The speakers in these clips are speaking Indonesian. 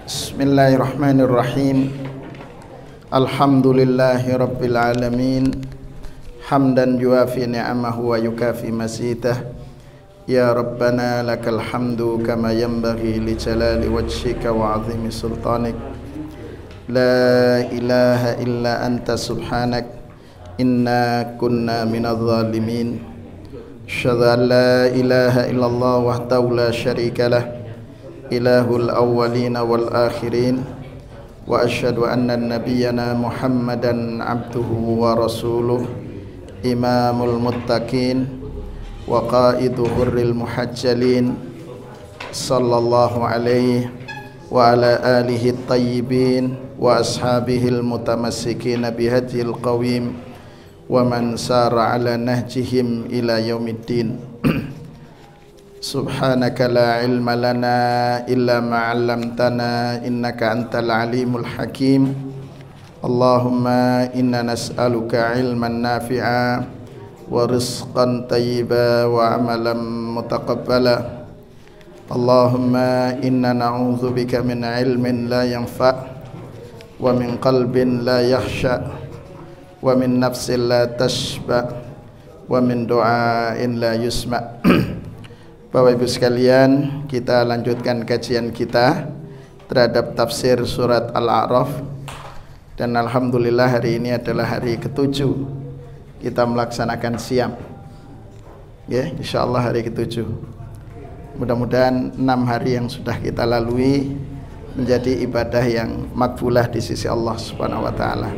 Bismillahirrahmanirrahim. Alhamdulillahi rabbil alamin. Hamdan yuafi ni'amahu wa yukafi mazidah. Ya Rabbana lakal hamdu kama yanbaghi li jalali wajhika wa 'azimi sultanik. La ilaha illa anta subhanak inna kunna minadh dhalimin. Asyhadu an la ilaha illallah wahdahu la syarika lah, ilahul awwalina wal akhirin, wa asyhadu anna nabiyyana Muhammadan abduhu wa rasuluh, imamul muttaqin wa qaidu hurril muhajjalin, sallallahu alaihi wa ala alihi tayyibin wa ashabihil mutamassikin bihadhil qawim wa man sara ala nahjihim ila yaumiddin. Subhanaka la ilma lana illa ma 'allamtana innaka antal alimul hakim. Allahumma inna nas'aluka ilman nafi'a wa rizqan tayyiba wa amalan mutaqabbala. Allahumma inna na'udzubika min ilmin la yanfa' wa min qalbin la yakhsha' wa min nafsin la tashba' wa min du'ain la yusma'. Bapak Ibu sekalian, kita lanjutkan kajian kita terhadap tafsir surat Al-A'raf. Dan alhamdulillah hari ini adalah hari ke-7 kita melaksanakan siam. Ya, insyaallah hari ke-7. Mudah-mudahan 6 hari yang sudah kita lalui menjadi ibadah yang makbulah di sisi Allah Subhanahu wa taala.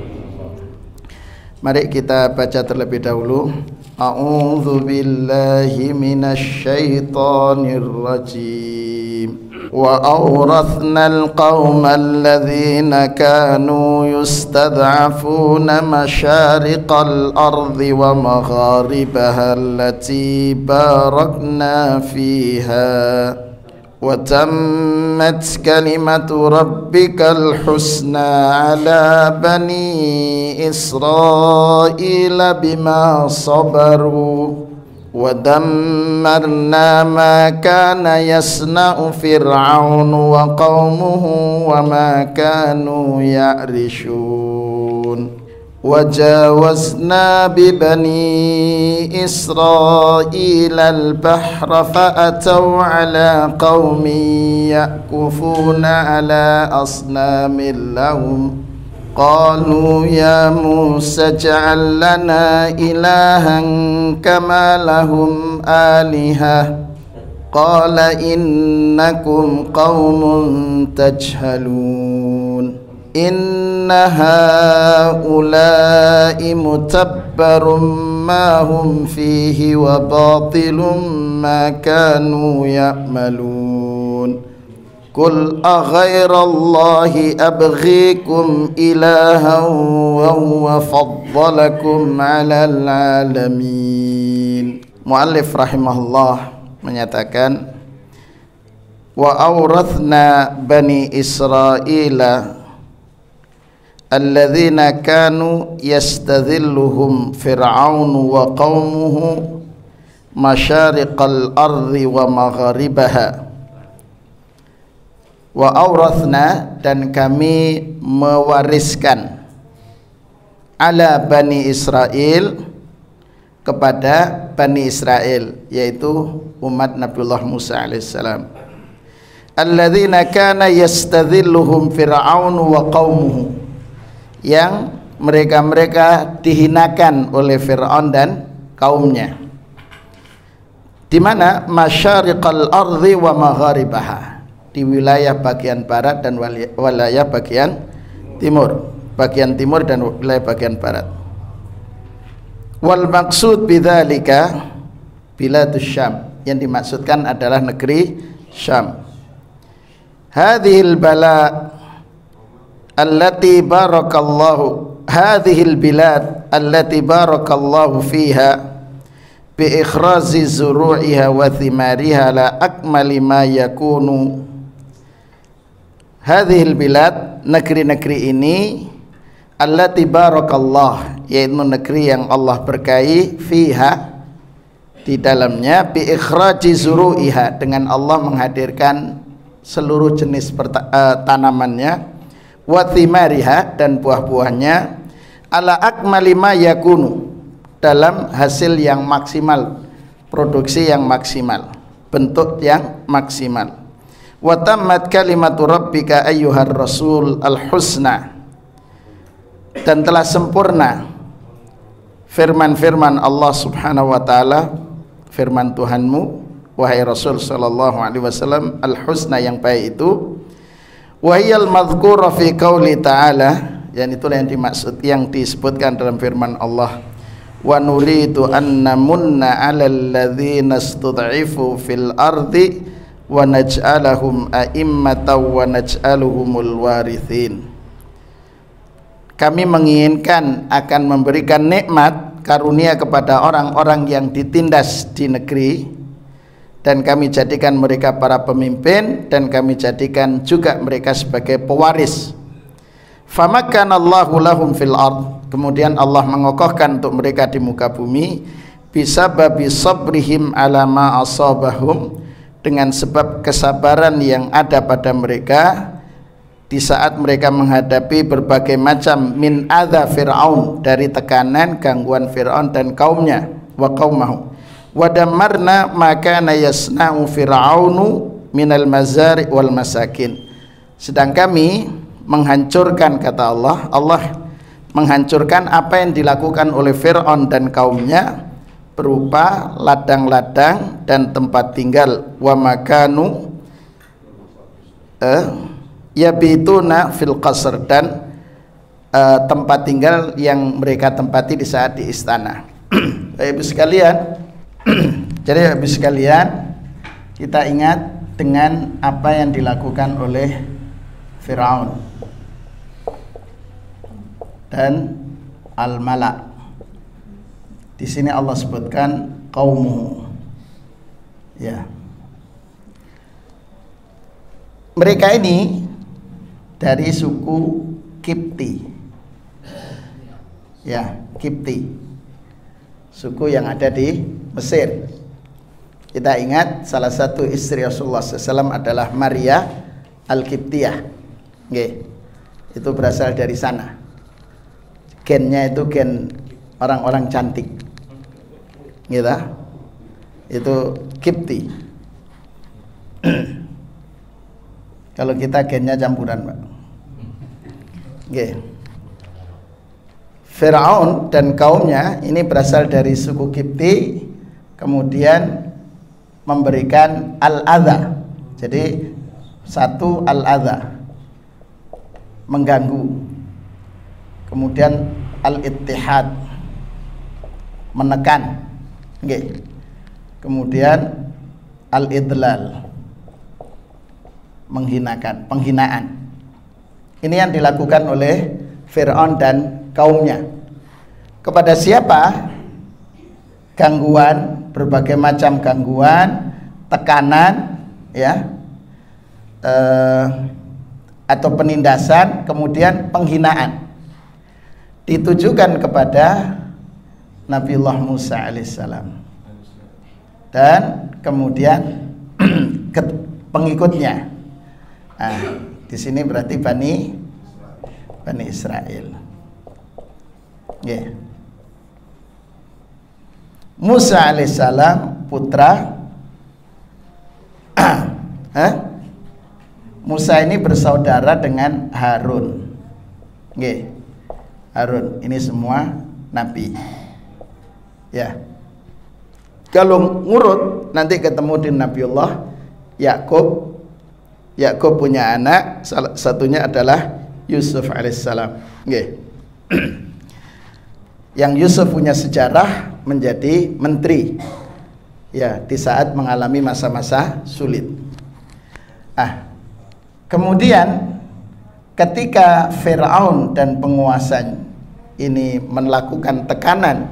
Mari kita baca terlebih dahulu. A'udzu billahi minasy syaithanir rajim. Wa awrathnal qaumal ladzina kanu yustad'afuna masyariqal ardi wa magharibaha allati barakna fiha. Wa tammat kalimatu rabbikal husna ala bani Israila bima sabaru wa dammarna ma kana yasna'u fir'aunu wa qaumuhu wa ma kanu ya'rishun. وجاوزنا ببني إسرائيل البحر فأتوا على قوم يأكفون على أصنام لهم قالوا يا موسى اجعل لنا إلها كما لهم آلهة قال إنكم قوم تجهلون إن هؤلاء متبر ما هم فيه وباطل ما كانوا يعملون قل أغير الله أبغيكم إلها وهو فضلكم على العالمين. Muallif rahimahullah menyatakan wa awrathna bani Israila alladzina kanu yastadhilluhum fir'aunu wa qaumuhu masyariqal ardi wa magharibaha. Wa awrathna, dan kami mewariskan, ala bani Israel, kepada Bani Israel, yaitu umat Nabiullah Musa alaihissalam, alladzina kana yastadhilluhum fir'aunu wa qaumuhu, yang mereka dihinakan oleh Fir'aun dan kaumnya. Di mana masyariqal ardi wa magharibaha, di wilayah bagian barat dan wilayah bagian timur, bagian timur dan wilayah bagian barat. Wal maksud bidzalika biladus Syam, yang dimaksudkan adalah negeri Syam. Hadhil bala allati barakallahu, hadhil bilad allati barakallahu fiha bi ikhrazi zuru'iha wa thimariha la akmali ma yakunu. Hadhil bilad, negeri-negeri ini, allati barakallah, yaitu negeri yang Allah berkahi, fiha, di dalamnya, bi ikhraji zuru'iha, dengan Allah menghadirkan seluruh jenis tanamannya, wa thimariha dan buah-buahnya, ala akmali ma yakunu dalam hasil yang maksimal, produksi yang maksimal, bentuk yang maksimal. Wa tammat kalimatu rabbika ayyuhar rasul al-husna, dan telah sempurna firman-firman Allah Subhanahu wa taala, firman Tuhanmu wahai Rasul sallallahu alaihi wasallam, al-husna yang baik itu, wa hiyal madhkura fi qauli ta'ala, yang itulah yang dimaksud, yang disebutkan dalam firman Allah, wa nuridu an namunna 'alal ladzina istud'ifu fil ardi wa naj'alahum a'immatan wa naj'aluhumul warithin. Kami menginginkan akan memberikan nikmat karunia kepada orang-orang yang ditindas di negeri, dan kami jadikan mereka para pemimpin, dan kami jadikan juga mereka sebagai pewaris. Famakkanallahu lahum fil ard, kemudian Allah mengokohkan untuk mereka di muka bumi, bisababi sabrihim ala ma asabahum, dengan sebab kesabaran yang ada pada mereka di saat mereka menghadapi berbagai macam min adza Fir'aun, dari tekanan gangguan Fir'aun dan kaumnya, wa qaumahu, wa damarna ma kana yasna'u Fir'aunu minal mazari' wal masakin, sedang kami menghancurkan, kata Allah, Allah menghancurkan apa yang dilakukan oleh Fir'aun dan kaumnya berupa ladang-ladang dan tempat tinggal, wa makanu yabituna fil qasr, dan tempat tinggal yang mereka tempati di saat di istana. Ibu sekalian, jadi ibu sekalian, kita ingat dengan apa yang dilakukan oleh Fir'aun dan al-mala. Di sini Allah sebutkan kaummu, ya. Mereka ini dari suku Kipti, ya, Kipti, suku yang ada di Mesir. Kita ingat salah satu istri Rasulullah SAW adalah Maria Al-Kiptiyah, itu berasal dari sana. Gennya itu gen orang-orang cantik, gitu. Itu Kipti. Kalau kita gennya campuran, Pak. Fir'aun dan kaumnya ini berasal dari suku Kipti, kemudian memberikan al-adha. Jadi satu al-adha, mengganggu, kemudian al-ittihad, menekan, kemudian al-idlal, menghinakan, penghinaan. Ini yang dilakukan oleh Fir'aun dan kaumnya. Kepada siapa? Gangguan, berbagai macam gangguan, tekanan, ya, atau penindasan, kemudian penghinaan ditujukan kepada Nabiullah Musa alaihissalam dan kemudian pengikutnya. Nah, di sini berarti Bani Israel. Musa alaihissalam putra Musa ini bersaudara dengan Harun. Harun ini semua nabi. Ya. Kalau ngurut nanti ketemu di Nabiullah Yakub. Yakub punya anak, salah satunya adalah Yusuf alaihissalam. Yang Yusuf punya sejarah menjadi menteri, ya, di saat mengalami masa-masa sulit. Kemudian ketika Fir'aun dan penguasa ini melakukan tekanan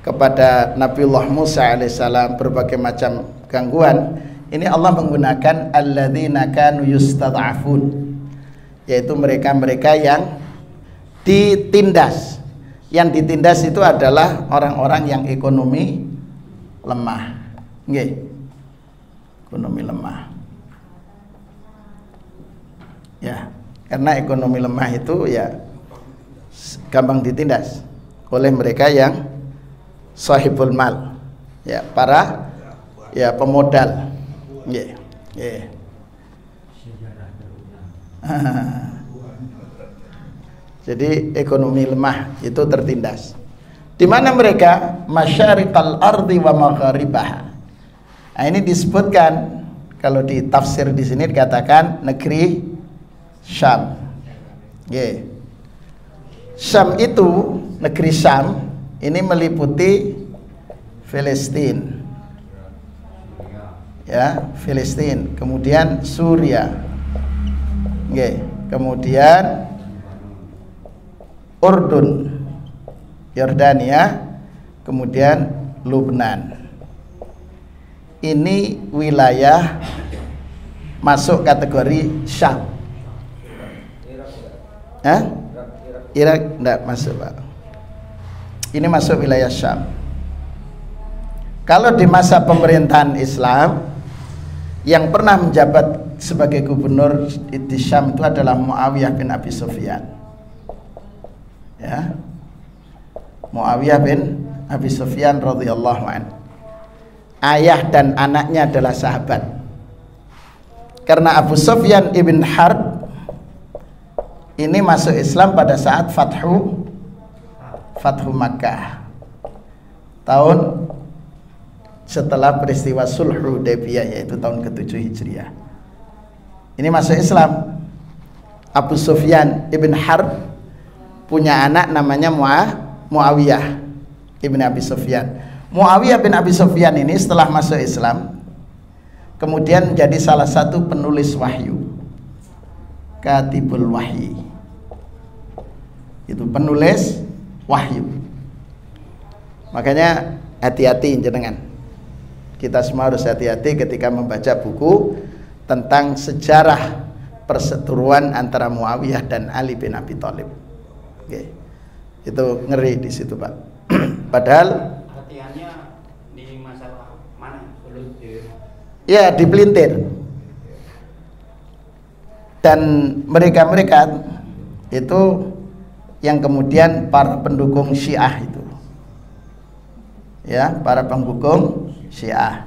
kepada Nabiullah Musa alaihissalam, berbagai macam gangguan, ini Allah menggunakan alladzina kanu yustad'afun, yaitu mereka-mereka yang ditindas. Yang ditindas itu adalah orang-orang yang ekonomi lemah. Ekonomi lemah. Ya, karena ekonomi lemah itu ya gampang ditindas oleh mereka yang sahibul mal, ya, para ya pemodal. Yeah. Yeah. Jadi ekonomi lemah itu tertindas. Di mana mereka? Masyariqal ardi wa magharibaha. Nah, ini disebutkan kalau di tafsir di sini dikatakan negeri Syam. Yeah. Syam itu, negeri Syam ini meliputi Palestina. Ya, Palestina, kemudian Suria. Yeah. Kemudian Urdun, Yordania, kemudian Lubnan. Ini wilayah masuk kategori Syam. Irak enggak masuk, Pak. Ini masuk wilayah Syam. Kalau di masa pemerintahan Islam yang pernah menjabat sebagai gubernur di Syam itu adalah Muawiyah bin Abi Sufyan. Ya. Muawiyah bin Abi Sufyan radhiyallahu anhu. Ayah dan anaknya adalah sahabat. Karena Abu Sufyan ibn Harb ini masuk Islam pada saat Fathu Makkah, tahun setelah peristiwa Sulh Hudaybiyah, yaitu tahun ke-7 Hijriah. Ini masuk Islam. Abu Sufyan ibn Harb punya anak namanya Muawiyah ibn Abi Sufyan. Muawiyah bin Abi Sufyan ini setelah masuk Islam kemudian menjadi salah satu penulis wahyu, katibul wahyi. Itu penulis wahyu. Makanya hati-hati jenengan. Kita semua harus hati-hati ketika membaca buku tentang sejarah perseteruan antara Muawiyah dan Ali bin Abi Thalib. Oke. Itu ngeri di situ, Pak. Padahal latihannya di masalah mana? Ya, dipelintir. Dan mereka-mereka itu yang kemudian para pendukung Syiah itu. Ya, para pendukung Syiah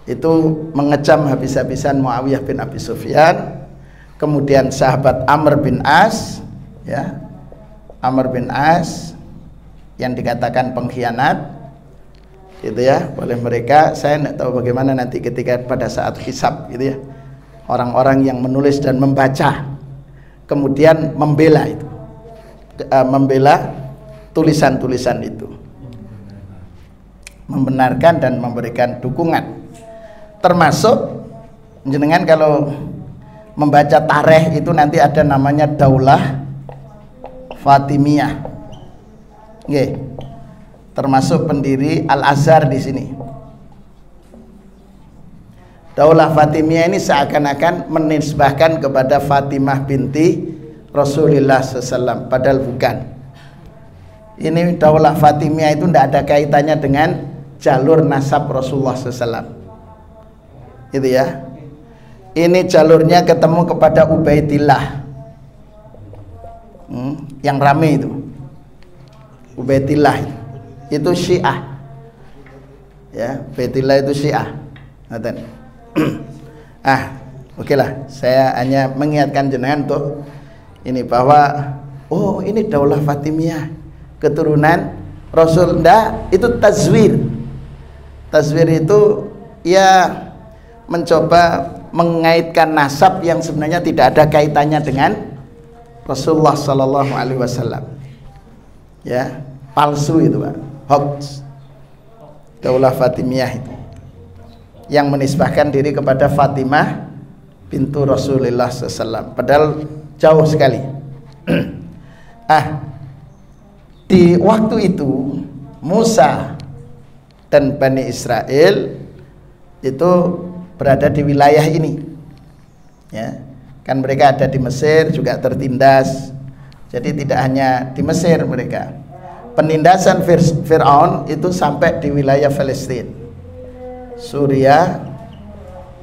itu mengecam habis-habisan Muawiyah bin Abi Sufyan, kemudian sahabat Amr bin As, ya, Amr bin As yang dikatakan pengkhianat, gitu ya, oleh mereka. Saya tidak tahu bagaimana nanti ketika pada saat hisab, gitu ya, orang-orang yang menulis dan membaca kemudian membela itu, membela tulisan-tulisan itu, membenarkan dan memberikan dukungan. Termasuk jenengan kalau membaca tarikh itu nanti ada namanya Daulah Fatimiyah. Nggih. Termasuk pendiri Al-Azhar di sini. Daulah Fatimiyah ini seakan-akan menisbahkan kepada Fatimah binti Rasulullah SAW, padahal bukan. Ini Daulah Fatimiyah itu tidak ada kaitannya dengan jalur nasab Rasulullah SAW. Gitu ya. Ini jalurnya ketemu kepada Ubaidillah. Yang rame itu Ubaidillah itu Syiah, ya, Ubaidillah itu Syiah. Oke lah, saya hanya mengingatkan jenengan tuh ini bahwa oh ini Daulah Fatimiyah keturunan Rasul. Ndak, itu tazwir. Tazwir itu ya mencoba mengaitkan nasab yang sebenarnya tidak ada kaitannya dengan Rasulullah Sallallahu Alaihi Wasallam. Ya, palsu itu, Pak, hoax. Daulah Fatimiyah itu yang menisbahkan diri kepada Fatimah bintu Rasulullah SAW, padahal jauh sekali. Di waktu itu Musa dan Bani Israel itu berada di wilayah ini, ya. Kan mereka ada di Mesir juga tertindas. Jadi tidak hanya di Mesir mereka. Penindasan Fir'aun itu sampai di wilayah Palestina, Suria,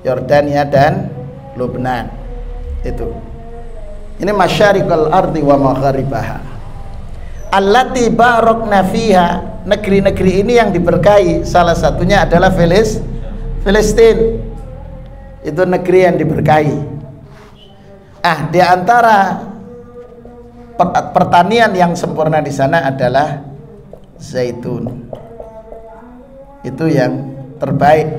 Yordania dan Lubnan. Itu. Ini masyariqal ardi wa magharibaha. Allati barakna fiha, negeri-negeri ini yang diberkahi, salah satunya adalah Filistin. Itu negeri yang diberkahi. Di antara pertanian yang sempurna di sana adalah zaitun. Itu yang terbaik,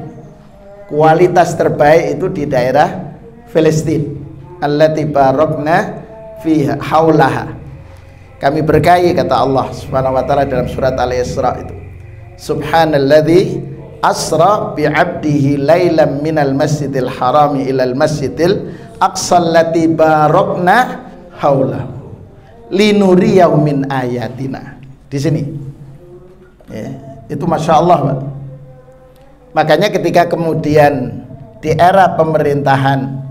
kualitas terbaik itu di daerah Filistin. Allati barakna fiha haulaha, kami berkahi, kata Allah Subhanahu wa taala dalam surat Al-Isra itu. Subhanalladzi asra bi 'abdihi lailan minal masjidil harami ilal masjidil aqsal lati barakna haulahu linuriyahu min ayatina. Di sini. Ya, itu Masya Allah, Pak. Makanya ketika kemudian di era pemerintahan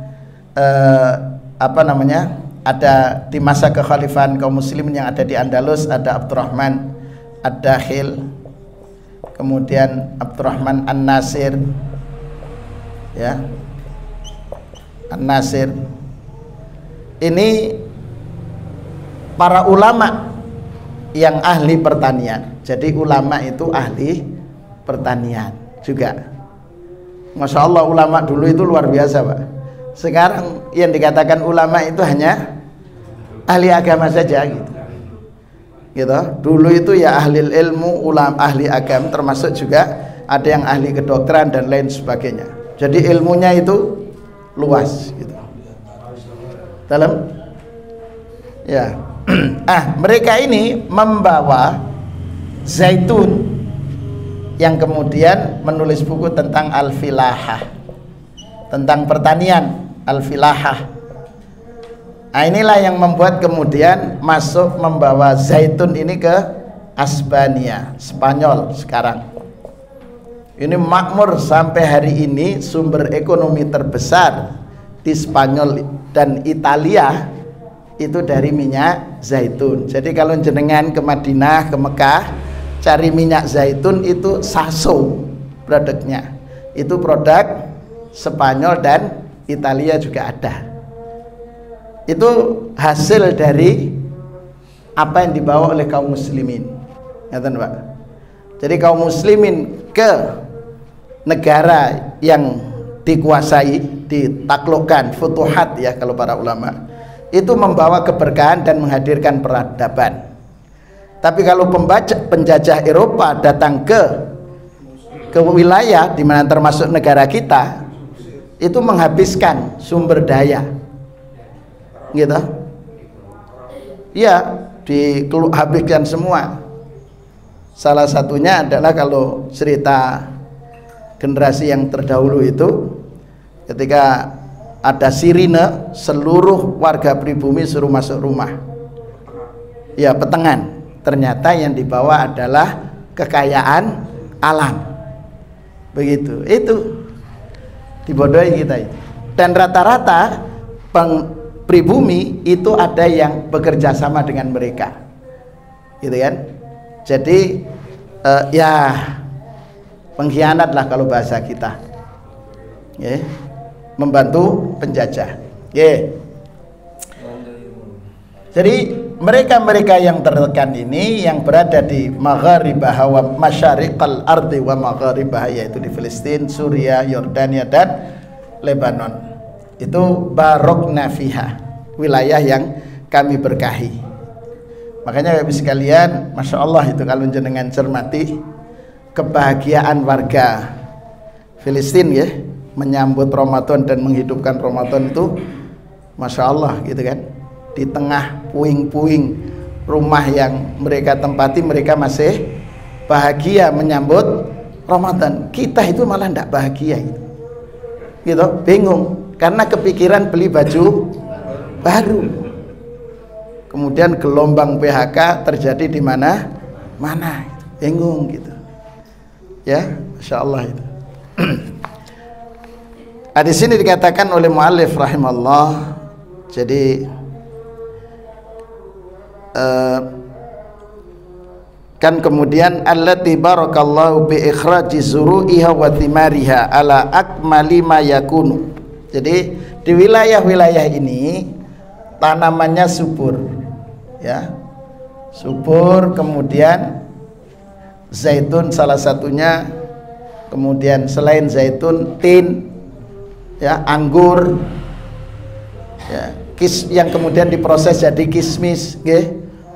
ada di masa kekhalifahan kaum muslimin yang ada di Andalus, ada Abdurrahman Ad-Dakhil, kemudian Abdurrahman An-Nasir, ya, An-Nasir. Ini para ulama yang ahli pertanian. Jadi ulama itu ahli pertanian juga. Masya Allah, ulama dulu itu luar biasa, Pak. Sekarang yang dikatakan ulama itu hanya ahli agama saja gitu. Dulu itu ya ahli ilmu, ulama, ahli agama, termasuk juga ada yang ahli kedokteran dan lain sebagainya. Jadi ilmunya itu luas gitu. Dalam ya. Mereka ini membawa zaitun yang kemudian menulis buku tentang al-filahah, tentang pertanian, al-filahah. Inilah yang membuat kemudian masuk membawa zaitun ini ke Asbania, Spanyol sekarang. Ini makmur sampai hari ini, sumber ekonomi terbesar di Spanyol dan Italia itu dari minyak zaitun. Jadi kalau jenengan ke Madinah, ke Mekah, cari minyak zaitun itu Sasso produknya. Itu produk Spanyol dan Italia juga ada. Itu hasil dari apa yang dibawa oleh kaum muslimin. Ngerti, Pak? Jadi kaum muslimin ke negara yang dikuasai, ditaklukkan, futuhat ya kalau para ulama, itu membawa keberkahan dan menghadirkan peradaban. Tapi kalau penjajah Eropa datang ke wilayah di mana termasuk negara kita, itu menghabiskan sumber daya, gitu. Ya, dihabiskan semua. Salah satunya adalah kalau cerita generasi yang terdahulu itu, ketika ada sirine, seluruh warga pribumi suruh masuk rumah. Ya, petengan. Ternyata yang dibawa adalah kekayaan alam. Begitu. Itu dibodohi kita itu. Dan rata-rata pribumi itu ada yang bekerja sama dengan mereka. Gitu kan? Jadi ya pengkhianat lah kalau bahasa kita. Ya. Membantu penjajah. Jadi mereka-mereka yang tertekan ini yang berada di magharibah wa masyariqal ardi wa magharibah, yaitu di Filistin, Suriah, Yordania dan Lebanon. Itu barokna fiha, wilayah yang kami berkahi. Makanya Bapak sekalian, Masya Allah itu kalau jenengan cermati kebahagiaan warga Filistin ya, menyambut Ramadan dan menghidupkan Ramadan itu Masya Allah gitu kan. Di tengah puing-puing rumah yang mereka tempati, mereka masih bahagia menyambut Ramadan. Kita itu malah tidak bahagia gitu, bingung karena kepikiran beli baju baru. Kemudian gelombang PHK terjadi di mana bingung gitu ya. Masya Allah itu. Di sini dikatakan oleh muallif rahimallah, jadi kan kemudian allati barakallahu bi ikhraji zuru'iha wa thimariha ala akmali ma yakunu. Jadi di wilayah-wilayah ini tanamannya subur, ya, subur. Kemudian zaitun salah satunya, kemudian selain zaitun tin, ya, anggur, ya, yang kemudian diproses jadi kismis,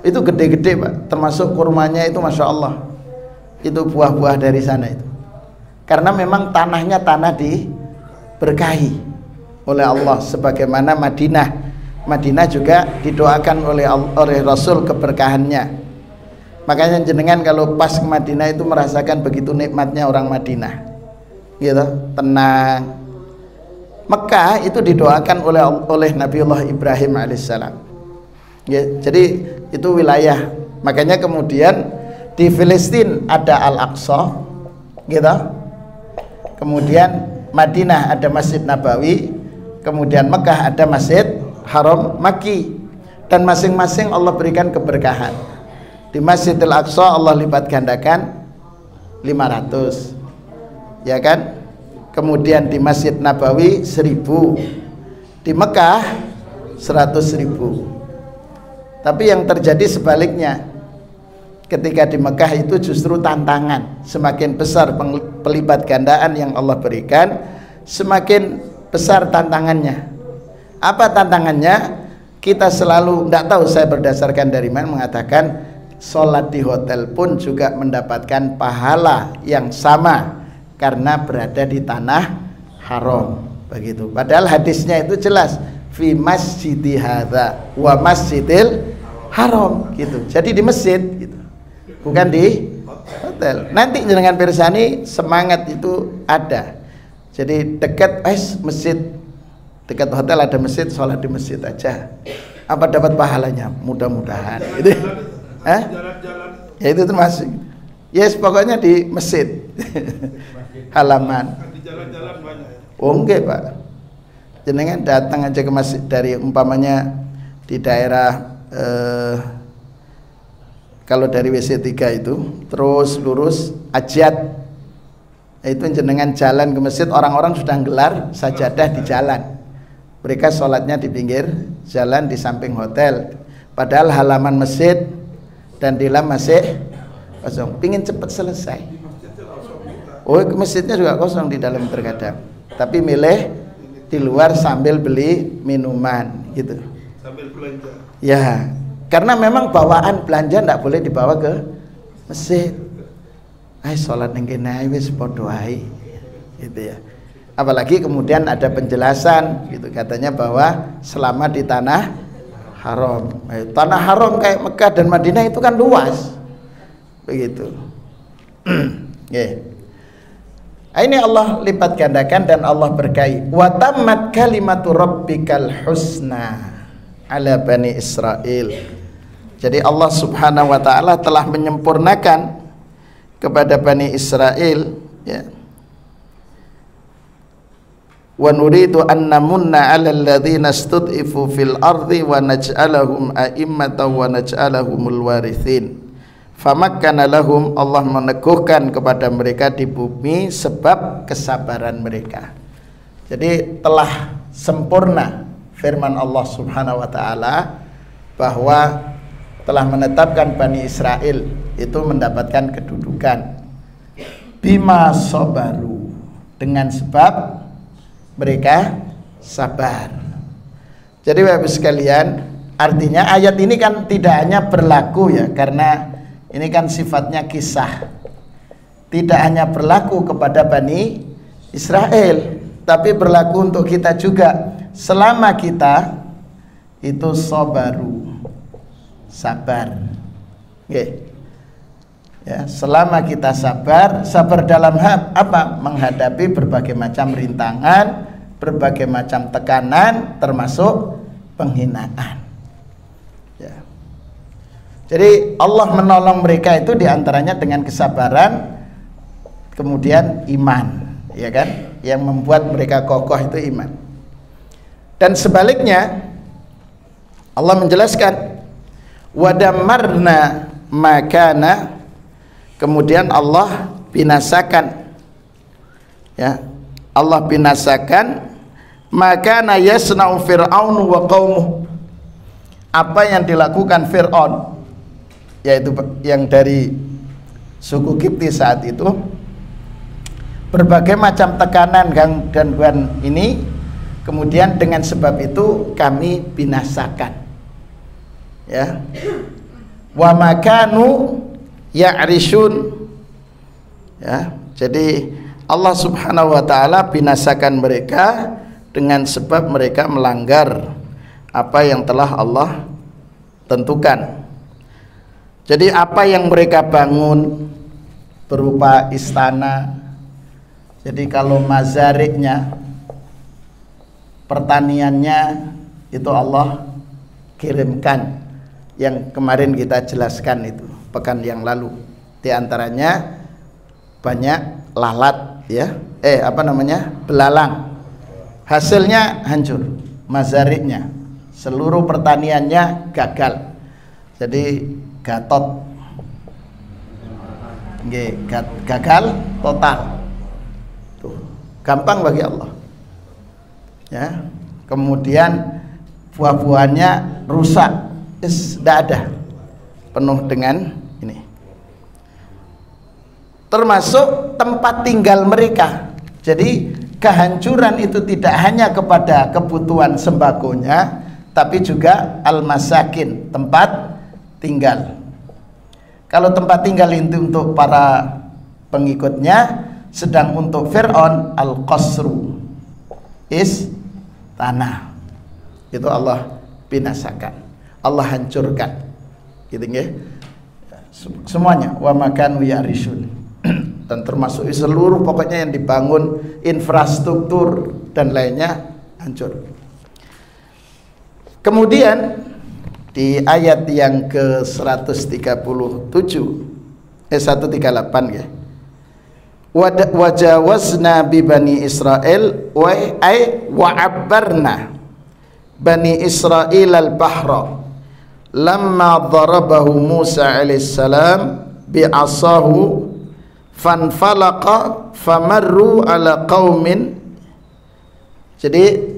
itu gede-gede Pak, termasuk kurmanya itu Masya Allah, itu buah-buah dari sana itu, karena memang tanahnya tanah diberkahi oleh Allah, sebagaimana Madinah juga didoakan oleh Rasul keberkahannya. Makanya jenengan kalau pas ke Madinah itu merasakan begitu nikmatnya orang Madinah, gitu, tenang. Mekah itu didoakan oleh Nabiullah Ibrahim alaihissalam, ya, jadi itu wilayah. Makanya kemudian di Filistin ada Al-Aqsa, gitu. Kemudian Madinah ada Masjid Nabawi, kemudian Mekah ada Masjid Haram Makki, dan masing-masing Allah berikan keberkahan. Di Masjidil Aqsa Allah lipat gandakan 500, ya kan? Kemudian di Masjid Nabawi 1000, di Mekah 100.000. Tapi yang terjadi sebaliknya, ketika di Mekah itu justru tantangan, semakin besar pelipat gandaan yang Allah berikan, semakin besar tantangannya. Apa tantangannya? Kita selalu, tidak tahu saya berdasarkan dari mana, mengatakan sholat di hotel pun juga mendapatkan pahala yang sama karena berada di tanah haram, begitu. Padahal hadisnya itu jelas, fi masjidi hadza wa masjidil haram, gitu. Jadi di masjid, gitu, bukan di hotel. Nanti jenengan pirsani semangat itu ada. Jadi dekat masjid, dekat hotel ada masjid, sholat di masjid aja. Apa dapat pahalanya? Mudah-mudahan. Gitu. Ya itu termasuk. Yes, pokoknya di masjid. Halaman. Di jalan-jalan banyak. Oh enggak Pak. Jenengan datang aja ke masjid dari umpamanya di daerah kalau dari WC3 itu terus lurus Ajiat, itu jenengan jalan ke masjid, orang-orang sudah gelar sajadah di jalan, mereka sholatnya di pinggir jalan di samping hotel, padahal halaman masjid dan di dalam masih kosong, pingin cepat selesai. Oh, masjidnya juga kosong di dalam terkadang, tapi milih di luar sambil beli minuman, gitu. Sambil belanja. Ya, karena memang bawaan belanja tidak boleh dibawa ke masjid. Sholat ning kene wis padha ae, gitu ya. Apalagi kemudian ada penjelasan, gitu, katanya bahwa selama di tanah haram. Tanah haram kayak Mekah dan Madinah itu kan luas, begitu. Ini Allah lipat gandakan dan Allah berkahi. Wa tammat kalimatu rabbikal husna ala bani Israel. Jadi Allah Subhanahu wa taala telah menyempurnakan kepada Bani Israel, ya. Wa nuridu an namunna 'alal ladzina istud'ifu fil ardi wa naj'alahum a'immatan wa naj'alahumul warithin. Famakkana lahum, Allah meneguhkan kepada mereka di bumi sebab kesabaran mereka. Jadi telah sempurna firman Allah Subhanahu wa taala bahwa telah menetapkan Bani Israel itu mendapatkan kedudukan bima sabaru, dengan sebab mereka sabar. Jadi Bapak sekalian, artinya ayat ini kan tidak hanya berlaku, ya, karena ini kan sifatnya kisah, tidak hanya berlaku kepada Bani Israel, tapi berlaku untuk kita juga. Selama kita itu sabar, ya, selama kita sabar dalam hal apa? Menghadapi berbagai macam rintangan, berbagai macam tekanan, termasuk penghinaan. Jadi Allah menolong mereka itu diantaranya dengan kesabaran, kemudian iman, ya kan? Yang membuat mereka kokoh itu iman. Dan sebaliknya Allah menjelaskan wadamarna makana, kemudian Allah binasakan, ya, Allah binasakan maka yasna'u Fir'aun wa qaumuh, apa yang dilakukan Fir'aun, yaitu yang dari suku Kipti saat itu, berbagai macam tekanan dan gangguan ini, kemudian dengan sebab itu kami binasakan, ya. Wa makanu ya'rishun, ya. Jadi Allah Subhanahu wa taala binasakan mereka dengan sebab mereka melanggar apa yang telah Allah tentukan. Jadi apa yang mereka bangun berupa istana, jadi kalau mazariknya, pertaniannya, itu Allah kirimkan, yang kemarin kita jelaskan itu pekan yang lalu. Di antaranya banyak lalat, ya, belalang. Hasilnya hancur, mazariknya, seluruh pertaniannya gagal. Jadi gatot, gagal total. Tuh, gampang bagi Allah, ya. Kemudian buah-buahannya rusak, tidak ada, penuh dengan ini. Termasuk tempat tinggal mereka. Jadi kehancuran itu tidak hanya kepada kebutuhan sembakonya, tapi juga al-masakin, tempat tinggal. Kalau tempat tinggal itu untuk para pengikutnya, sedang untuk Fir'aun al-qasru, tanah, itu Allah binasakan, Allah hancurkan, gitu ya. Semuanya wa makanu ya'rishun. Dan termasuk seluruh pokoknya yang dibangun, infrastruktur dan lainnya hancur. Kemudian di ayat yang ke 138 ya, wajawazna bi bani Israel wa abbarna bani Israel al-bahra lamma darabahu Musa alaihissalam bi asahu fanfalaqa famarru ala qaumin. Jadi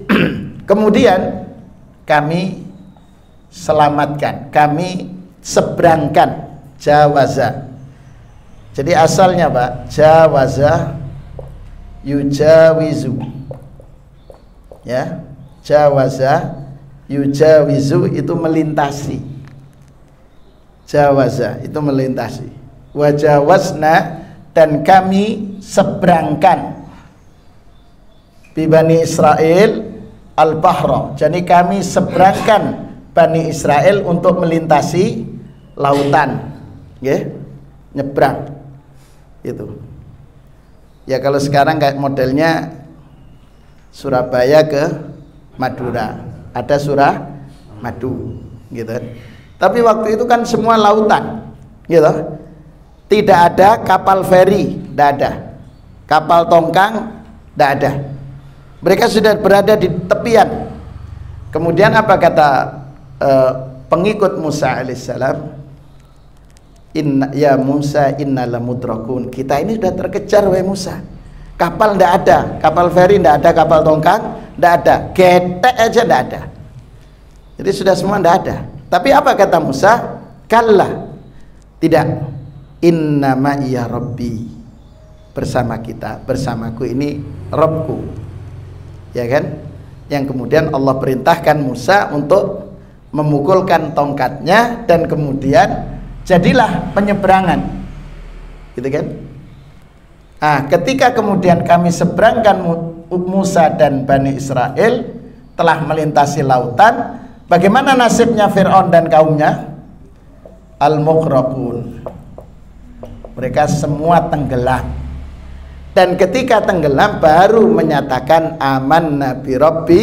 kemudian kami selamatkan, kami seberangkan, jawaza. Jadi asalnya Pak, jawaza yujawizu, ya, jawaza yujawizu itu melintasi, jawaza itu melintasi, wajawazna dan kami seberangkan bi Bani Israel al-bahra, jadi kami seberangkan Bani Israel untuk melintasi lautan, ya, nyebrang itu. Ya kalau sekarang kayak modelnya Surabaya ke Madura, ada Suramadu gitu. Tapi waktu itu kan semua lautan, gitu. Tidak ada kapal feri, tidak ada kapal tongkang, tidak ada. Mereka sudah berada di tepian. Kemudian apa kata pengikut Musa alaihissalam? Ya Musa inna lamudrakun, kita ini sudah terkejar wahai Musa. Kapal tidak ada, kapal feri tidak ada, kapal tongkang tidak ada, getek aja tidak ada. Jadi sudah semua tidak ada. Tapi apa kata Musa? Kalla, tidak. Innama iya Rabbi, bersama kita, bersamaku ini Rabbku, ya kan? Yang kemudian Allah perintahkan Musa untuk memukulkan tongkatnya dan kemudian jadilah penyeberangan, gitu kan? Nah, ketika kemudian kami seberangkan Musa dan Bani Israel telah melintasi lautan, bagaimana nasibnya Fir'aun dan kaumnya? Al-mughraqun, mereka semua tenggelam. Dan ketika tenggelam baru menyatakan aman Nabi Rabbi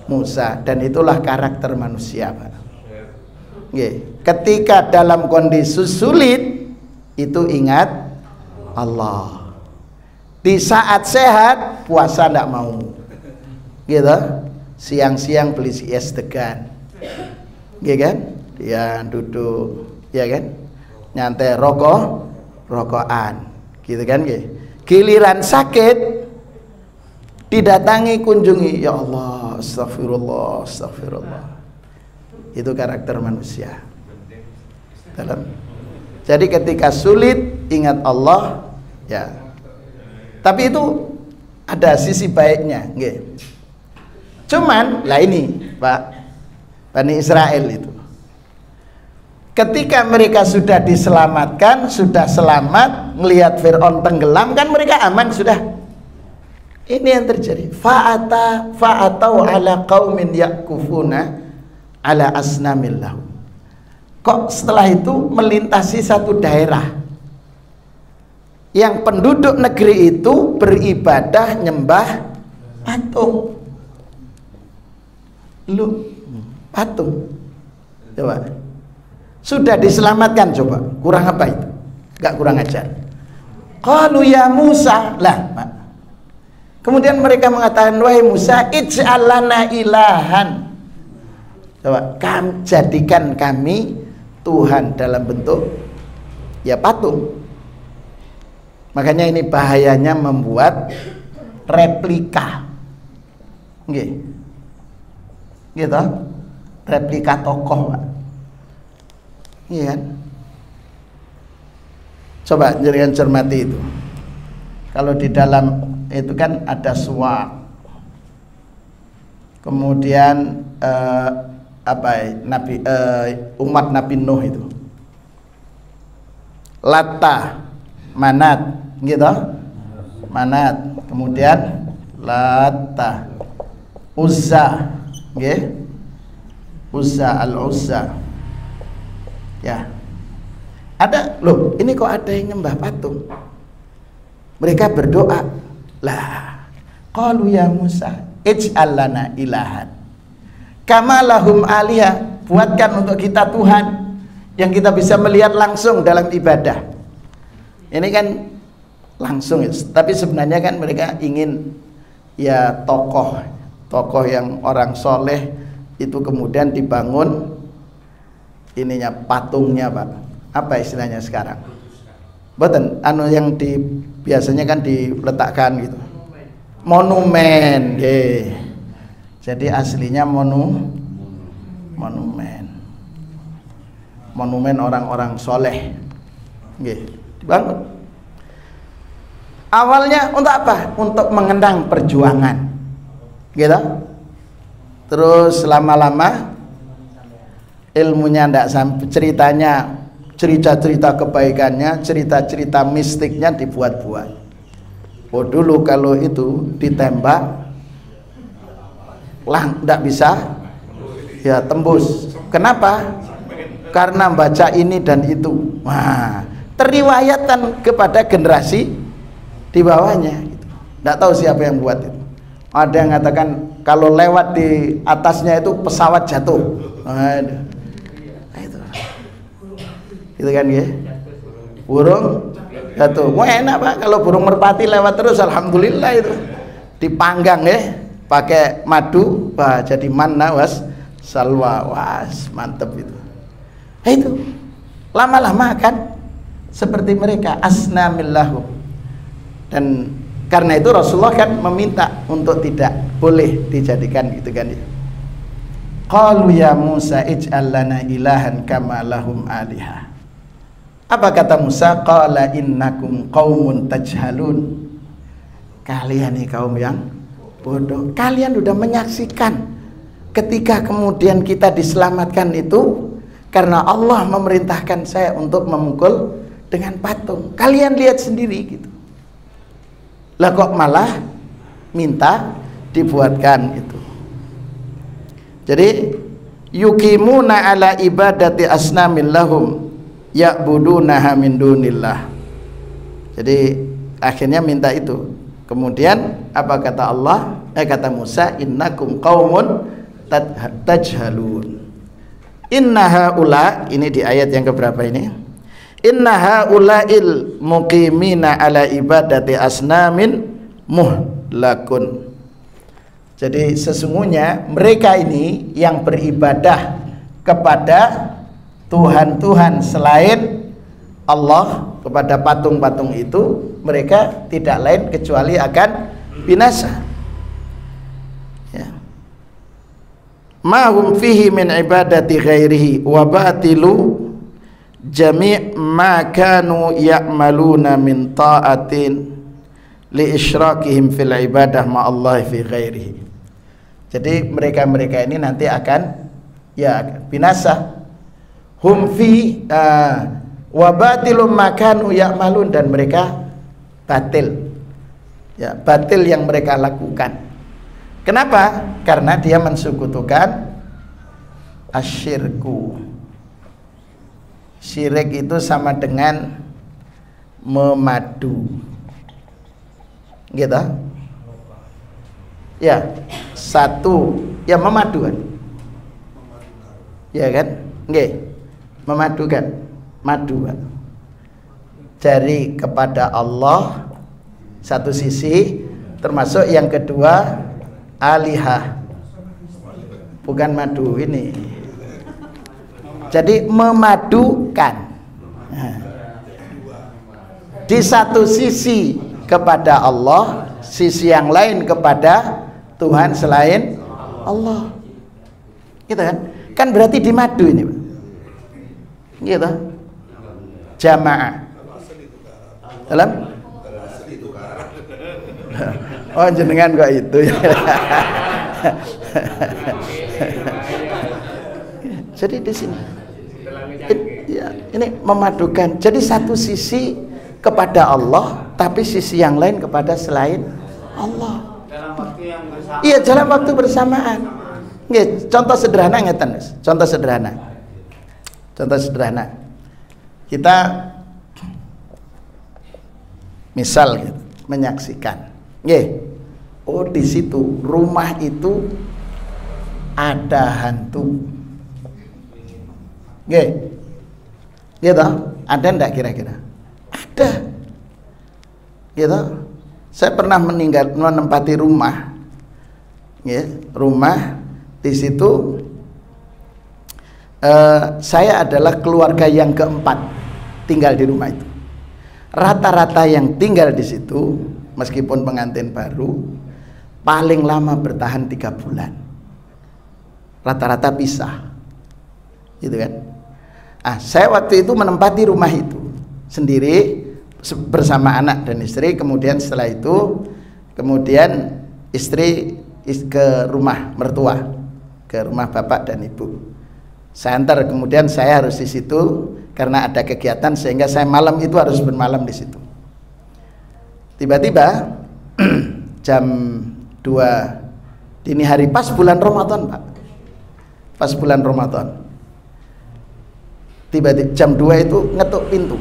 Musa. Dan itulah karakter manusia, Pak. Ketika dalam kondisi sulit itu ingat Allah. Di saat sehat puasa tidak mau, gitu. Siang-siang beli es degan, gitu kan? Dia duduk, ya kan? Nyantai rokokan, gitu kan? Giliran sakit didatangi, kunjungi, ya Allah, astagfirullah, astagfirullah. Itu karakter manusia. Jadi ketika sulit ingat Allah, ya. Tapi itu ada sisi baiknya, nggih. Cuman lah ini, Pak, Bani Israel itu. Ketika mereka sudah diselamatkan, sudah selamat, melihat Fir'aun tenggelam, kan mereka aman sudah. Ini yang terjadi. Fa'atau ala qaumin yakufuna ala asnamil lahum. Kok setelah itu melintasi satu daerah yang penduduk negeri itu beribadah nyembah patung. Lu patung. Coba. Sudah diselamatkan, coba. Kurang apa itu? Enggak kurang ajar. Qalu ya Musa, lah, Pak. Kemudian mereka mengatakan, wahai Musa, ij'al lana ilahan. Coba, jadikan kami Tuhan dalam bentuk ya patung. Makanya ini bahayanya membuat replika. Nggih. Gitu. Replika tokoh, Pak. Iya kan? Coba jangan cermati itu. Kalau di dalam itu kan ada suwak, kemudian umat Nabi Nuh itu Lata, Manat, gitu, Manat, kemudian Lata, Uzza, gitu, Uzza, Al-Uzza, ya. Ada loh, ini kok ada yang nyembah patung. Mereka berdoa, lah, qalu ya Musa, ij'al lana ilahan kama lahum alihah, buatkan untuk kita Tuhan yang kita bisa melihat langsung dalam ibadah. Ini kan langsung ya, tapi sebenarnya kan mereka ingin ya tokoh yang orang soleh itu kemudian dibangun ininya patungnya, Pak. Apa istilahnya sekarang? Betul, yang biasanya kan diletakkan gitu. Monumen, yeah. Jadi aslinya monumen orang-orang soleh, yeah. Dibangun. Awalnya untuk apa? Untuk mengenang perjuangan, gitu. Terus lama-lama ilmunya tidak sampai, ceritanya, cerita-cerita kebaikannya, cerita-cerita mistiknya dibuat-buat. Oh dulu kalau itu ditembak lah tidak bisa ya tembus. Kenapa? Karena baca ini dan itu. Wah, teriwayatkan kepada generasi di bawahnya. Tidak tahu siapa yang buat itu. Ada yang mengatakan kalau lewat di atasnya itu pesawat jatuh. Aduh. Itu kan ya, burung jatuh. Wah enak, Pak, kalau burung merpati lewat terus, alhamdulillah itu dipanggang ya, pakai madu, wah jadi manna was salwa, was mantep itu. Itu lama-lama kan seperti mereka asnamillahum. Dan karena itu Rasulullah kan meminta untuk tidak boleh dijadikan gitu kan ya. Qalu ya Musa ij'al lana ilahan kama lahum alihah. Apa kata Musa? Qala innakum qaumun tajhalun. Kalian nih kaum yang bodoh. Kalian sudah menyaksikan ketika kemudian kita diselamatkan itu karena Allah memerintahkan saya untuk memukul dengan patung. Kalian lihat sendiri gitu. Lah kok malah minta dibuatkan itu. Jadi yukimuna ala ibadati asnamin lahum ya'budunaha min dunillah. Jadi akhirnya minta itu. Kemudian apa kata Allah? Kata Musa, innakum qaumun tajhalun. Inna haula, ini di ayat yang keberapa ini? Inna haula'il muqimina ala ibadati asnamin muhlakun. Jadi sesungguhnya mereka ini yang beribadah kepada Tuhan-Tuhan selain Allah, kepada patung-patung itu, mereka tidak lain kecuali akan binasa. ma hum fihi min ibadati ghairihi wa batilu jami' ma kanu ya'maluna min ta'atin li isyrakihim fil ibadah ma Allah fi ghairihi. Jadi mereka-mereka ini nanti akan binasa. Hum fi wa batilum ma kanu ya'malun, dan mereka batil. Ya, batil yang mereka lakukan. Kenapa? Karena dia mensekutukan asyirku. Syirik itu sama dengan memadu. Gitu. Ya, satu, ya memadukan. Ya kan? Nggih. Memadukan. Madu. Jari kepada Allah satu sisi, termasuk yang kedua alihah, bukan madu ini. Jadi memadukan. Di satu sisi kepada Allah, sisi yang lain kepada Tuhan selain Allah. Gitu kan? Kan berarti dimadu ini. Gitu. Jamaah. Dalam? Oh, jenengan kok itu ya. Jadi di sini ini memadukan. Jadi satu sisi kepada Allah, tapi sisi yang lain kepada selain Allah. Dalam waktu yang bersamaan. Iya, dalam waktu bersamaan. Nggih, contoh sederhana ngeten, Mas. Contoh sederhana. Kita misal gitu, menyaksikan. Nggih. Oh, di situ rumah itu ada hantu. Nggih. Gitu. Ada enggak kira-kira? Ada. Gitu. Saya pernah menempati rumah. Nggih, rumah di situ saya adalah keluarga yang keempat tinggal di rumah itu. Rata-rata yang tinggal di situ, meskipun pengantin baru, paling lama bertahan 3 bulan. Rata-rata pisah, gitu kan? Saya waktu itu menempati rumah itu sendiri bersama anak dan istri. Kemudian setelah itu, kemudian istri ke rumah mertua, ke rumah bapak dan ibu. Saya antar, kemudian saya harus di situ karena ada kegiatan, sehingga saya malam itu harus bermalam di situ. Tiba-tiba jam 2 dini hari, pas bulan Ramadan, Pak. Pas bulan Ramadan. Tiba-tiba jam 2 itu ngetuk pintu.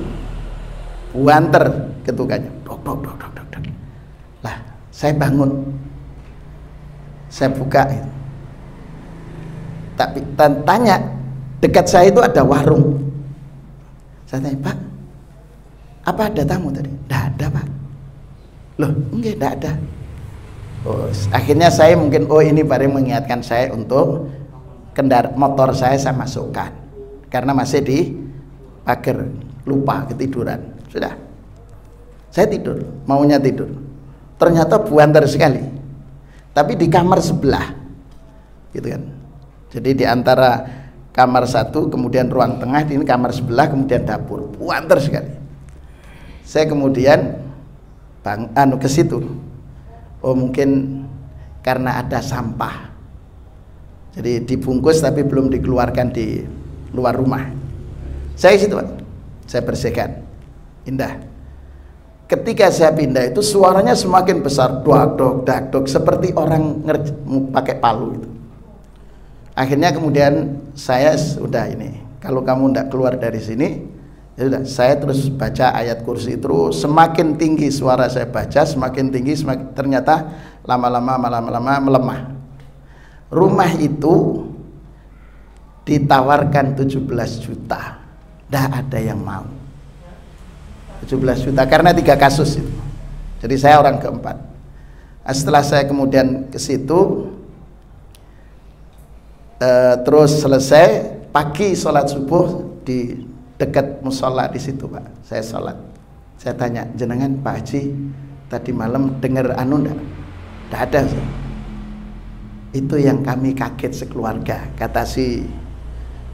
Buanter ketukannya. Dok. Lah, saya bangun. Saya buka itu. Tapi tanya, dekat saya itu ada warung. Saya tanya, Pak, apa ada tamu tadi? Tidak ada, Pak. Loh, enggak, tidak ada. Oh, akhirnya saya mungkin, ini bareng mengingatkan saya untuk motor saya masukkan, karena masih di pagar, lupa ketiduran. Sudah, saya tidur, maunya tidur. Ternyata buantar sekali, tapi di kamar sebelah, gitu kan. Jadi di antara kamar satu, kemudian ruang tengah, ini kamar sebelah, kemudian dapur, buantar sekali. Saya kemudian ke situ. Oh, mungkin karena ada sampah, jadi dibungkus tapi belum dikeluarkan di luar rumah. Saya situ, Pak. Saya bersihkan. Indah. Ketika saya pindah itu suaranya semakin besar, dok, seperti orang pakai palu itu. Akhirnya kemudian saya sudah ini, kalau kamu tidak keluar dari sini, ya sudah, saya terus baca ayat kursi terus, semakin tinggi suara saya baca, semakin tinggi, ternyata lama-lama melemah. Rumah itu ditawarkan 17 juta, tidak ada yang mau. 17 juta karena 3 kasus itu. Jadi saya orang keempat. Setelah saya kemudian ke situ, terus selesai pagi sholat subuh di dekat musola di situ, Pak. Saya sholat. Saya tanya, jenengan Pak Haji tadi malam dengar anu ndak? Ndak ada. Itu yang kami kaget sekeluarga, kata si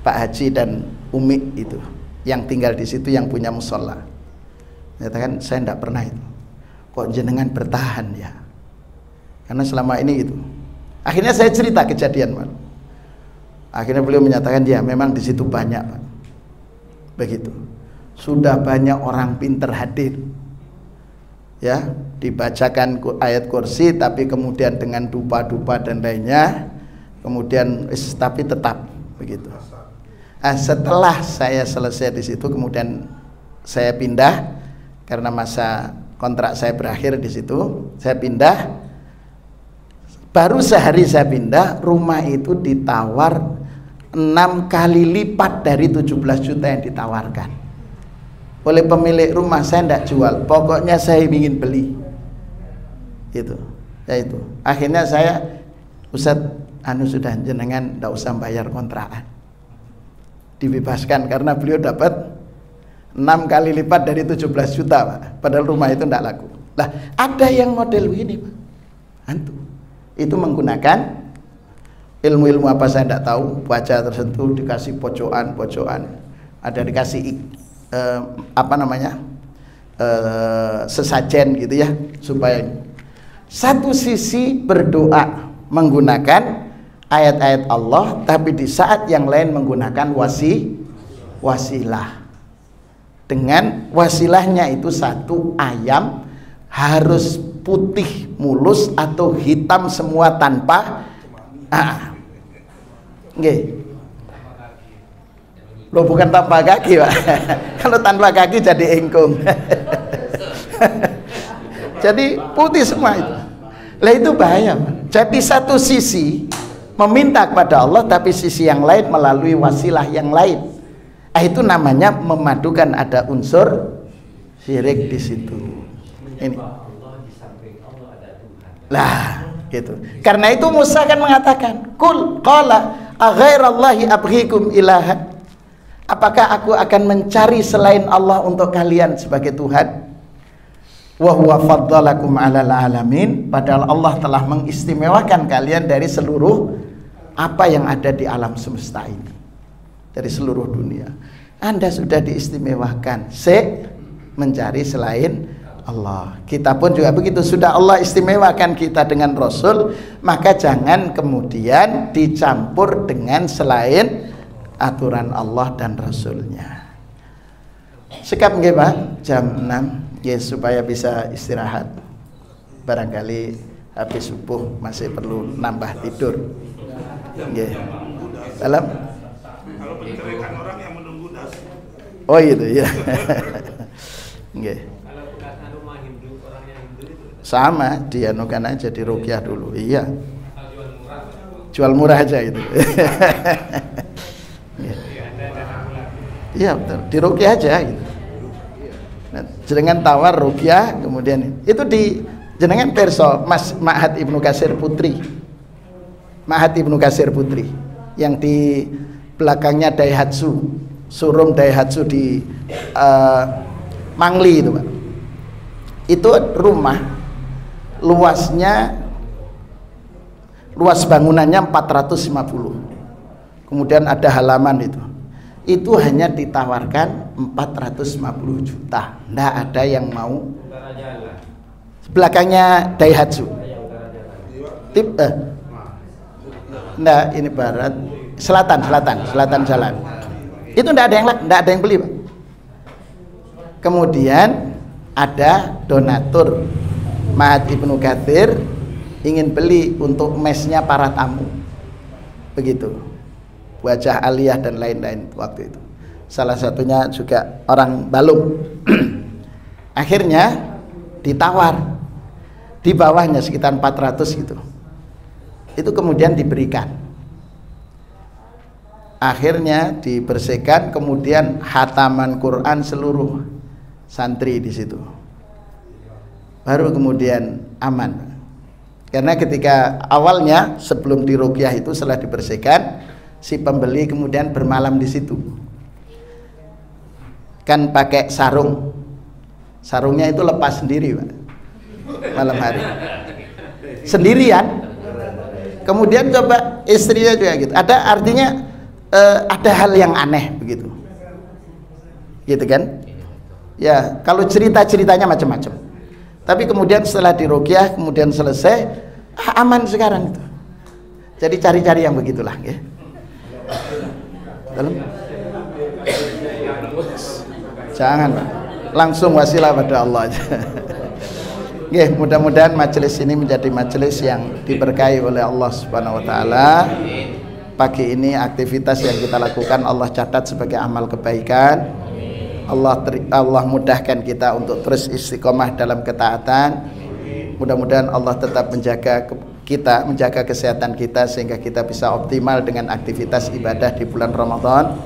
Pak Haji dan Umi itu yang tinggal di situ, yang punya musola. Nyatakan saya tidak pernah itu. Kok jenengan bertahan ya? Karena selama ini gitu. Akhirnya saya cerita kejadian, Pak. Akhirnya beliau menyatakan ya memang di situ banyak, Pak. Begitu. Sudah banyak orang pinter hadir. Ya, dibacakan ayat kursi tapi kemudian dengan dupa-dupa dan lainnya, kemudian tapi tetap begitu. Setelah saya selesai di situ, kemudian saya pindah karena masa kontrak saya berakhir di situ. Saya pindah. Baru sehari saya pindah, rumah itu ditawar 6 kali lipat dari 17 juta yang ditawarkan oleh pemilik rumah. Saya tidak jual, pokoknya saya ingin beli. Itu, ya itu. Akhirnya saya, Ustadz, sudah jenengan tidak usah bayar kontrakan, dibebaskan karena beliau dapat 6 kali lipat dari 17 juta, Pak. Padahal rumah itu tidak laku. Nah, ada yang model begini, Pak. Itu menggunakan ilmu-ilmu apa saya tidak tahu, baca tersentuh, dikasih pojokan, ada dikasih sesajen gitu ya, supaya satu sisi berdoa menggunakan ayat-ayat Allah, tapi di saat yang lain menggunakan wasilah. Dengan wasilahnya itu satu ayam harus putih mulus atau hitam semua tanpa Loh, bukan tanpa kaki, Pak. Kalau tanpa kaki jadi engkung. Jadi putih semua itu. Lah itu bahaya, Pak. Jadi satu sisi meminta kepada Allah, tapi sisi yang lain melalui wasilah yang lain. Itu namanya memadukan, ada unsur syirik di situ. Ini. Lah, gitu. Karena itu Musa kan mengatakan, "Qul qala aghairallahi abghikum ilahan." Apakah aku akan mencari selain Allah untuk kalian sebagai Tuhan? Wa huwa faddalakum 'alal alamin. Padahal Allah telah mengistimewakan kalian dari seluruh apa yang ada di alam semesta ini, dari seluruh dunia. Anda sudah diistimewakan, mencari selain Allah. Kita pun juga begitu, sudah Allah istimewakan kita dengan Rasul, maka jangan kemudian dicampur dengan selain aturan Allah dan Rasulnya. Sekap nggih, Pak, jam 6 ya, supaya bisa istirahat. Barangkali habis subuh masih perlu nambah tidur. Nggih. Dalam Kalau pencerekan orang yang menunggu das. Oh gitu ya. Nggih. Kalau bekas rumah Hindu, orang yang Hindu itu Sama, dianukan aja, diruqyah dulu. Iya. jual murah. Jual murah aja itu. Iya betul, diruqyah aja gitu. Nah, jenengan tawar ruqyah, kemudian itu di jenengan perso Mas Ma'had Ibnu Katsir Putri. Ma'had Ibnu Katsir Putri yang di belakangnya Daihatsu, showroom Daihatsu di Mangli itu, Pak. Itu rumah luas bangunannya 450. Kemudian ada halaman itu hanya ditawarkan 450 juta. Nggak ada yang mau. Belakangnya Daihatsu. Nggak, ini barat, selatan jalan. Itu nggak ada yang beli, Pak. Kemudian ada donatur Ma'had Ibnu Katsir ingin beli untuk mesnya para tamu. Begitu. Wajah aliyah dan lain-lain waktu itu. Salah satunya juga orang Balung. Akhirnya ditawar. Di bawahnya sekitar 400 gitu. Itu kemudian diberikan. Akhirnya dibersihkan, kemudian khataman Quran seluruh santri di situ. Baru kemudian aman. Karena ketika awalnya sebelum diruqyah itu setelah dibersihkan, si pembeli kemudian bermalam di situ. Kan pakai sarung. Sarungnya itu lepas sendiri, Pak. Malam hari. Sendirian. Kemudian coba istrinya juga gitu. Ada artinya ada hal yang aneh begitu. Gitu kan? Ya, kalau cerita-ceritanya macam-macam. Tapi kemudian setelah diruqyah, kemudian selesai, aman sekarang itu. Jadi cari-cari yang begitulah, ya. Dalam? Jangan, Pak. Langsung wasilah pada Allah aja. Ya, mudah-mudahan majelis ini menjadi majelis yang diberkahi oleh Allah Subhanahu wa taala. Pagi ini aktivitas yang kita lakukan Allah catat sebagai amal kebaikan. Allah mudahkan kita untuk terus istiqomah dalam ketaatan. Mudah-mudahan Allah tetap menjaga kesehatan kita sehingga kita bisa optimal dengan aktivitas ibadah di bulan Ramadan.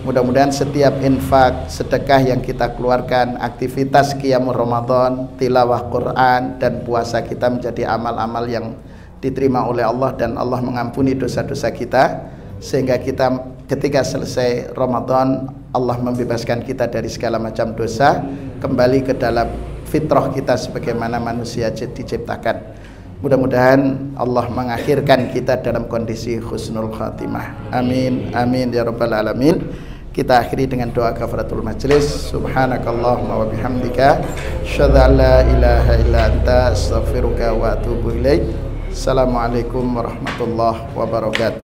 Mudah-mudahan setiap infak, sedekah yang kita keluarkan, aktivitas qiyamul Ramadan, tilawah Quran dan puasa kita menjadi amal-amal yang diterima oleh Allah dan Allah mengampuni dosa-dosa kita, sehingga kita ketika selesai Ramadan Allah membebaskan kita dari segala macam dosa, kembali ke dalam fitrah kita sebagaimana manusia diciptakan. Mudah-mudahan Allah mengakhirkan kita dalam kondisi husnul khatimah. Amin amin ya rabbal alamin. Kita akhiri dengan doa kafaratul majlis. Subhanakallahumma wa bihamdika asyhadu an la ilaha illa anta astaghfiruka wa atubu ilaik. Assalamualaikum warahmatullahi wabarakatuh.